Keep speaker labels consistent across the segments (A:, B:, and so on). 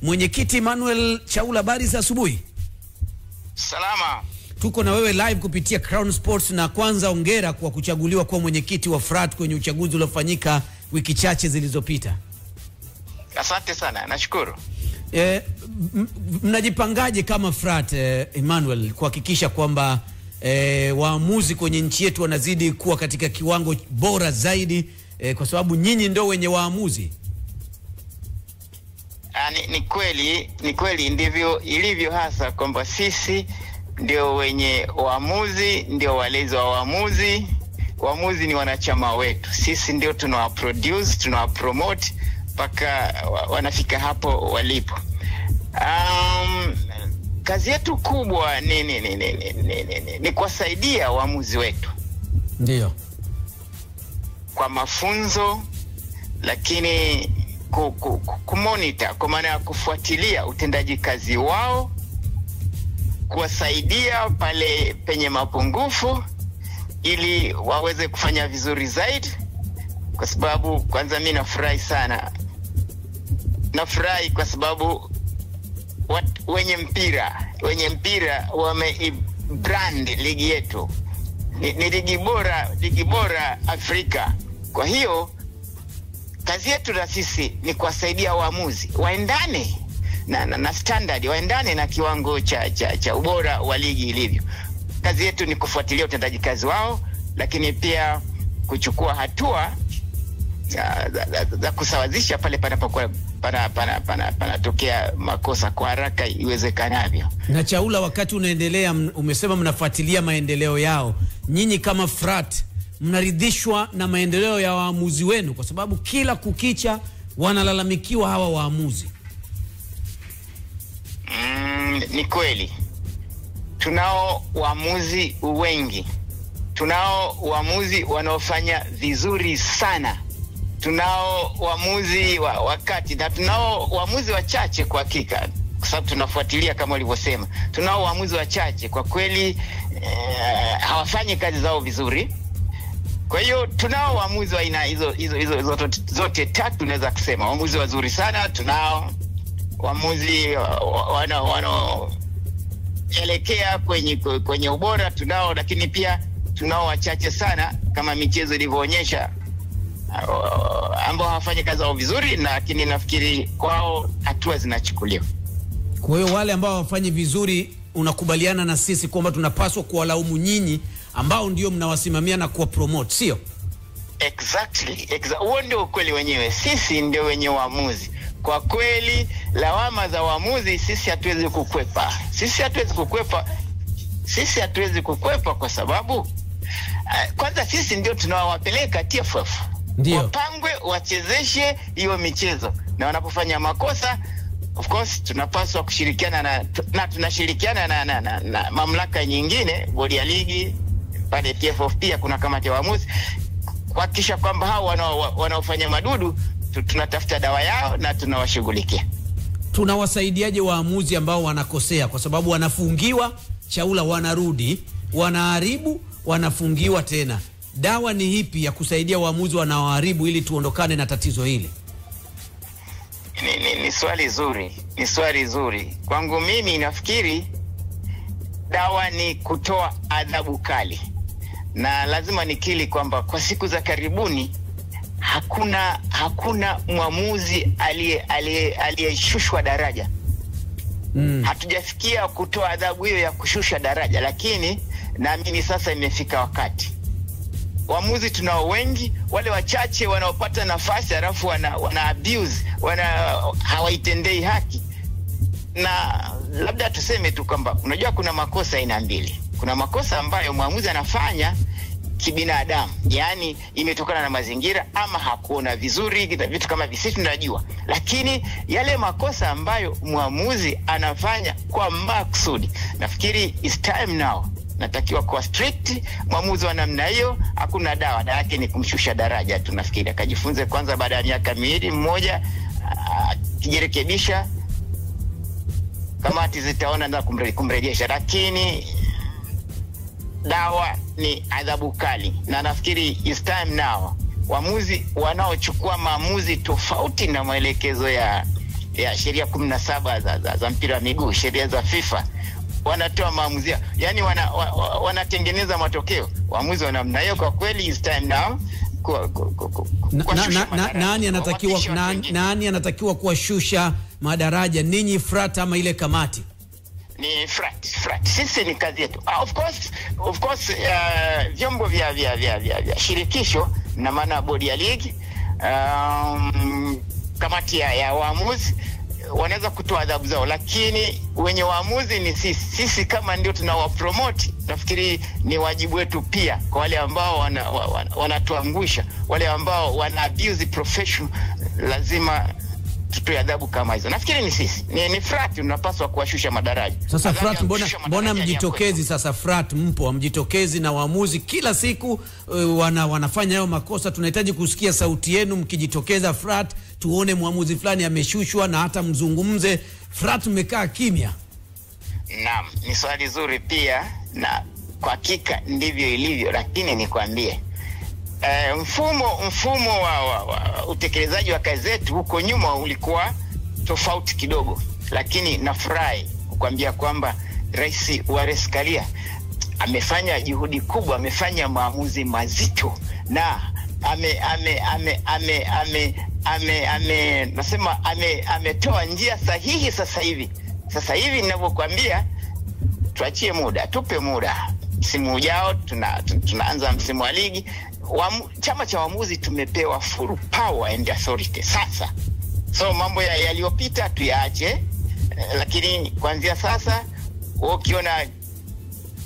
A: Mwenyekiti Emmanuel Chaula, habari za asubuhi.
B: Salama.
A: Tuko na wewe live kupitia Crown Sports, na kwanza hongera kwa kuchaguliwa kuwa mwenyekiti wa FRAT kwenye uchaguzi uliofanyika wiki chache zilizopita.
B: Asante sana, nashukuru.
A: Mnajipangaje kama FRAT, Emmanuel, kuhakikisha kwamba waamuzi kwenye nchi yetu wanazidi kuwa katika kiwango bora zaidi, kwa sababu nyinyi ndio wenye waamuzi?
B: Ni kweli ndivyo ilivyo, hasa kwamba sisi ndio wenye waamuzi, ndio walezi wa waamuzi. Waamuzi ni wanachama wetu, sisi ndio tunawaproduce, tunawapromote mpaka wanafika hapo walipo. Kazi yetu kubwa ni kuwasaidia waamuzi wetu,
A: ndio
B: kwa mafunzo, lakini kumonitor, kwa maana ya kufuatilia utendaji kazi wao, kuwasaidia pale penye mapungufu ili waweze kufanya vizuri zaidi. Kwa sababu kwanza mimi nafurahi sana, kwa sababu wenye mpira wamebrand ligi yetu ni ligi bora Afrika. Kwa hiyo kazi yetu na sisi ni kuwasaidia waamuzi waendane na standard, waendane na kiwango cha ubora wa ligi ilivyo. Kazi yetu ni kufuatilia utendaji kazi wao, lakini pia kuchukua hatua za kusawazisha pale panapokuwa panatokea makosa kwa haraka iwezekanavyo.
A: Na Chaula, wakati unaendelea, umesema mnafuatilia maendeleo yao. Nyinyi kama FRAT mnaridhishwa na maendeleo ya waamuzi wenu? Kwa sababu kila kukicha wanalalamikiwa hawa waamuzi.
B: Ni kweli. Tunao waamuzi wengi. Tunao waamuzi wanaofanya vizuri sana. Tunao waamuzi wakati, na tunao waamuzi wachache kwa hakika, kwa sababu tunafuatilia kama ulivyosema. Tunao waamuzi wachache kwa kweli hawafanyi kazi zao vizuri. Kwa hiyo tunao waamuzi wa aina hizo zote tatu, naweza kusema waamuzi wazuri sana. Tunao waamuzi wanaoelekea kwenye ubora, tunao, lakini pia tunao wachache sana kama michezo ilivyoonyesha ambao hawafanyi kazi zao vizuri, lakini nafikiri kwao hatua zinachukuliwa.
A: Kwa hiyo wale ambao hawafanyi vizuri, unakubaliana na sisi kwamba tunapaswa kuwalaumu nyinyi ambao ndio mnawasimamia na kuwa promote, sio?
B: Exactly. Huo ndio ukweli wenyewe. Sisi ndio wenye waamuzi. Kwa kweli lawama za waamuzi sisi hatuwezi kukwepa kwa sababu kwanza sisi ndio tunawapeleka TFF.
A: Ndio
B: wapangwe wachezeshe hiyo michezo, na wanapofanya makosa of course tunapaswa kushirikiana na tunashirikiana na mamlaka nyingine, bodi ya ligi pale TFF, pia kuna kamati ya waamuzi, kuhakikisha kwamba hao wanaofanya madudu tunatafuta dawa yao na tunawashughulikia.
A: Tunawasaidiaje waamuzi ambao wanakosea? Kwa sababu wanafungiwa, Chaula, wanarudi, wanaharibu, wanafungiwa tena. Dawa ni hipi ya kusaidia waamuzi wanaoharibu ili tuondokane na tatizo hili?
B: Ni swali zuri. Kwangu mimi nafikiri dawa ni kutoa adhabu kali. Na lazima nikili kwamba kwa siku za karibuni hakuna mwamuzi aliyeshushwa daraja. Hatujafikia kutoa adhabu hiyo ya kushusha daraja, lakini naamini sasa imefika wakati. Waamuzi tunao wengi, wale wachache wanaopata nafasi halafu wana abuse, hawaitendei haki. Na labda tuseme tu kwamba unajua kuna makosa aina mbili. Kuna makosa ambayo mwamuzi anafanya kibinadamu, yani imetokana na mazingira ama hakuona vizuri, vitu kama visi tunajua. Lakini yale makosa ambayo mwamuzi anafanya kwa maksudi, nafikiri it's time now, natakiwa kuwa strict. Mwamuzi wa namna hiyo hakuna dawa yake, ni kumshusha daraja. Tunafikiri akajifunze kwanza, baada ya miaka miwili mmoja kijirekebisha, kamati zitaona na kumrejesha. Lakini dawa ni adhabu kali, na nafikiri it's time now waamuzi wanaochukua maamuzi tofauti na maelekezo ya ya sheria 17 za mpira wa miguu, sheria za FIFA, wanatoa maamuzi. Yani wanatengeneza matokeo. Waamuzi wa namna hiyo kwa kweli is time now
A: nani anatakiwa kuwashusha madaraja, ninyi FRAT ama ile kamati?
B: Ni FRAT. Sisi ni kazi yetu. Of course vyombo vya shirikisho na maana bodi ya ligi, kamati ya waamuzi wanaweza kutoa adhabu zao, lakini wenye waamuzi ni sisi kama ndio tunawapromote. Nafikiri ni wajibu wetu pia kwa wale ambao wanatuangusha, wale ambao wana abuse profession, lazima tutoe adhabu kama hizo. Nafikiri ni sisi ni FRAT tunapaswa kuwashusha madaraja.
A: Sasa FRAT mbona mjitokezi? Sasa FRAT mpo mjitokezi na waamuzi kila siku wanafanya hayo makosa. Tunahitaji kusikia sauti yenu mkijitokeza FRAT, tuone muamuzi fulani ameshushwa na hata mzungumze. FRAT mmekaa kimya.
B: Naam, ni swali zuri pia, na kwa hakika ndivyo ilivyo, lakini nikwambie mfumo wa utekelezaji wa kazi zetu huko nyuma ulikuwa tofauti kidogo, lakini nafurahi kukwambia kwamba Rais Wallace Karia amefanya juhudi kubwa, amefanya maamuzi mazito, na ametoa njia sahihi. Sasa hivi ninavyokuambia, tuachie muda, tupe muda, msimu ujao tunaanza msimu wa ligi. Chama cha waamuzi tumepewa full power and authority sasa. So mambo yaliyopita tuyaache, lakini kuanzia sasa ukiona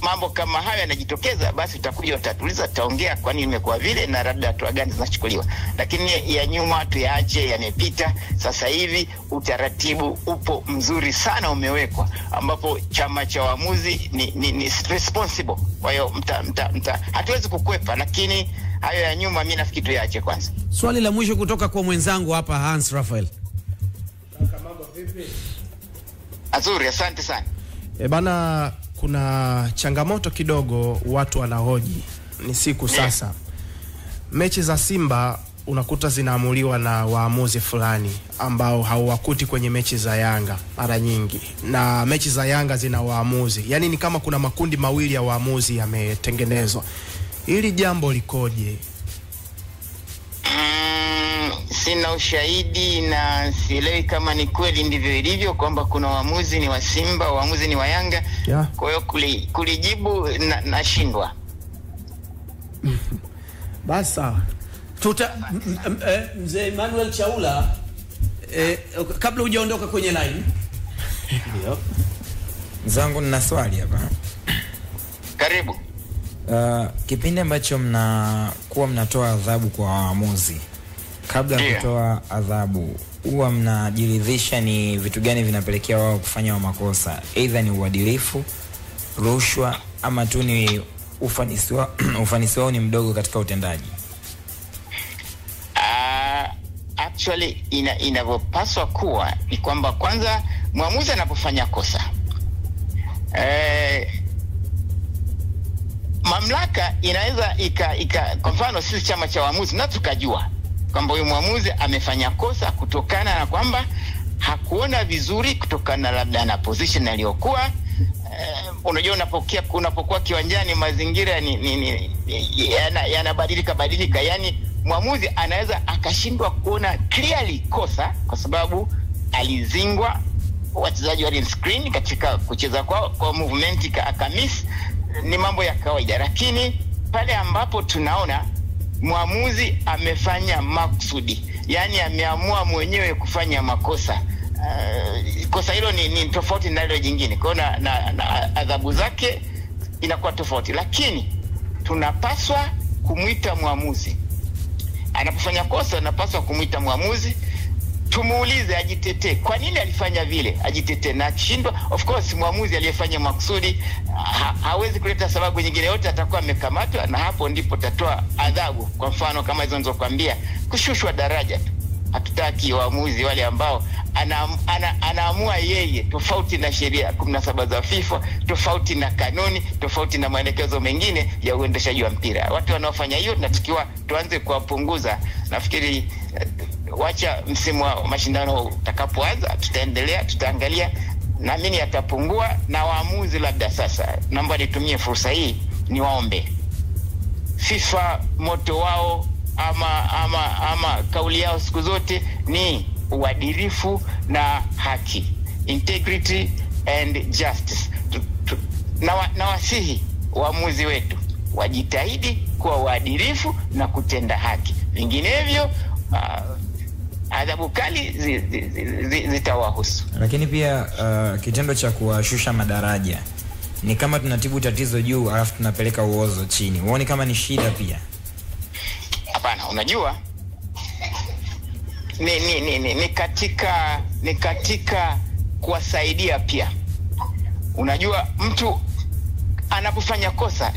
B: mambo kama haya yanajitokeza, basi utakuja utatuliza, tutaongea kwa nini imekuwa vile na labda hatua gani zinachukuliwa. Lakini ya nyuma tuyaache, yamepita. Sasa hivi utaratibu upo mzuri sana umewekwa, ambapo chama cha waamuzi ni responsible. Kwa hiyo hatuwezi kukwepa, lakini hayo ya nyuma mimi nafikiri tuyaache kwanza.
A: Swali la mwisho kutoka kwa mwenzangu hapa, Hans Raphael.
C: Mambo vipi?
B: Azuri, asante sana.
C: Bana, kuna changamoto kidogo watu wanahoji. Ni siku sasa mechi za Simba unakuta zinaamuliwa na waamuzi fulani ambao hauwakuti kwenye mechi za Yanga mara nyingi, na mechi za Yanga zina waamuzi. Yani ni kama kuna makundi mawili ya waamuzi yametengenezwa. Hili jambo likoje?
B: Sina ushahidi na sielewi kama ni kweli ndivyo ilivyo, kwamba kuna waamuzi ni wa Simba, waamuzi ni wa Yanga.
C: Yeah.
B: Kwa hiyo kulijibu nashindwa.
C: Basa
A: Mzee Emmanuel Chaula, kabla hujaondoka kwenye line, ndio
D: zangu nina swali hapa.
B: Karibu.
D: Kipindi ambacho mnakuwa mnatoa adhabu kwa waamuzi, kabla ya kutoa adhabu huwa mnajiridhisha ni vitu gani vinapelekea wao kufanya makosa? Either ni uadilifu, rushwa, ama tu ni ufanisi wao ni mdogo katika utendaji?
B: Actually inavyopaswa kuwa ni kwamba kwanza mwamuzi anapofanya kosa, mamlaka inaweza kwa mfano sisi chama cha waamuzi na tukajua kwamba huyu mwamuzi amefanya kosa kutokana na kwamba hakuona vizuri, kutokana labda na position aliyokuwa. Unajua unapokuwa kiwanjani mazingira yanabadilika, yani mwamuzi anaweza akashindwa kuona clearly kosa kwa sababu alizingwa, wachezaji wali screen katika kucheza kwa movement akamiss. Ni mambo ya kawaida, lakini pale ambapo tunaona mwamuzi amefanya makusudi, yani ameamua mwenyewe kufanya makosa, kosa hilo ni tofauti na ile jingine. Kwa na adhabu zake inakuwa tofauti, lakini tunapaswa kumuita mwamuzi anapofanya kosa. Tunapaswa kumuita mwamuzi, tumuulize, ajitetee kwa nini alifanya vile, ajitetee. Na akishindwa, of course mwamuzi aliyefanya makusudi hawezi kuleta sababu nyingine yote, atakuwa amekamatwa, na hapo ndipo tatoa adhabu. Kwa mfano kama hizo nilizokuambia, kushushwa daraja tu. Hatutaki waamuzi wale ambao anaamua yeye tofauti na sheria 17 za FIFA, tofauti na kanuni, tofauti na maelekezo mengine ya uendeshaji wa mpira. Watu wanaofanya hiyo tunatakiwa tuanze kuwapunguza. Nafikiri wacha msimu wa mashindano utakapoanza, tutaendelea, tutaangalia, naamini yatapungua. Na waamuzi, labda sasa naomba nitumie fursa hii niwaombe FIFA, moto wao ama kauli yao siku zote ni uadilifu na haki, integrity and justice. Na wasihi waamuzi wetu wajitahidi kuwa waadilifu na kutenda haki, vinginevyo adhabu kali zitawahusu.
D: Lakini pia kitendo cha kuwashusha madaraja ni kama tunatibu tatizo juu alafu tunapeleka uozo chini. Uone kama ni shida pia?
B: Hapana, unajua ni katika kuwasaidia pia. Unajua mtu anapofanya kosa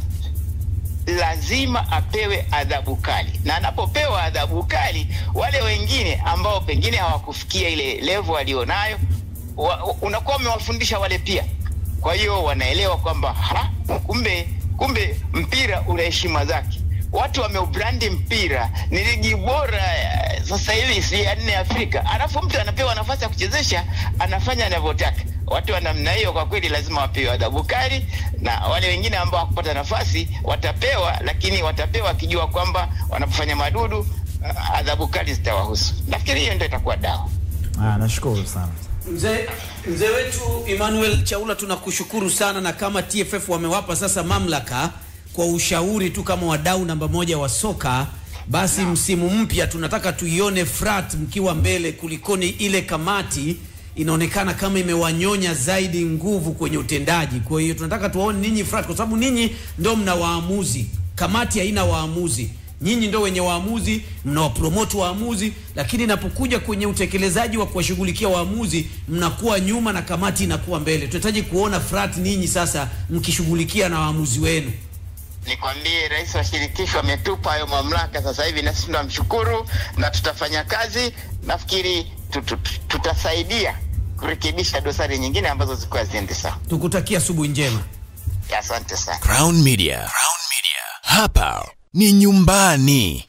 B: lazima apewe adhabu kali, na anapopewa adhabu kali, wale wengine ambao pengine hawakufikia ile level walionayo, unakuwa umewafundisha wale pia. Kwa hiyo wanaelewa kwamba kumbe mpira una heshima zake. Watu wameubrandi mpira, ni ligi bora sasa hivi si ya 4 Afrika, alafu mtu anapewa nafasi ya kuchezesha, anafanya anavyotaka. Watu wa namna hiyo kwa kweli lazima wapewe adhabu kali, na wale wengine ambao hakupata nafasi watapewa, lakini watapewa akijua kwamba wanapofanya madudu adhabu kali zitawahusu. Nafikiri hiyo ndio itakuwa dawa.
D: Nashukuru sana.
A: Mzee wetu Emmanuel Chaula, tunakushukuru sana, na kama TFF wamewapa sasa mamlaka kwa ushauri tu kama wadau namba 1 wa soka, basi msimu mpya tunataka tuione FRAT mkiwa mbele, kulikoni ile kamati inaonekana kama imewanyonya zaidi nguvu kwenye utendaji. Kwa hiyo tunataka tuwaone ninyi FRAT, kwa sababu ninyi ndio mna waamuzi, kamati haina waamuzi. Nyinyi ndio wenye waamuzi, mnawapromote waamuzi, lakini inapokuja kwenye utekelezaji wa kuwashughulikia waamuzi mnakuwa nyuma na kamati inakuwa mbele. Tunahitaji kuona FRAT ninyi sasa mkishughulikia na waamuzi wenu.
B: Nikwambie rais wa shirikisho ametupa hayo mamlaka sasa hivi, na sisi tunamshukuru na tutafanya kazi. Nafikiri tutasaidia kurekebisha dosari nyingine ambazo zilikuwa ziende sawa.
A: Tukutakia asubuhi njema.
B: Asante sana.
E: Crown Media. Hapa ni nyumbani.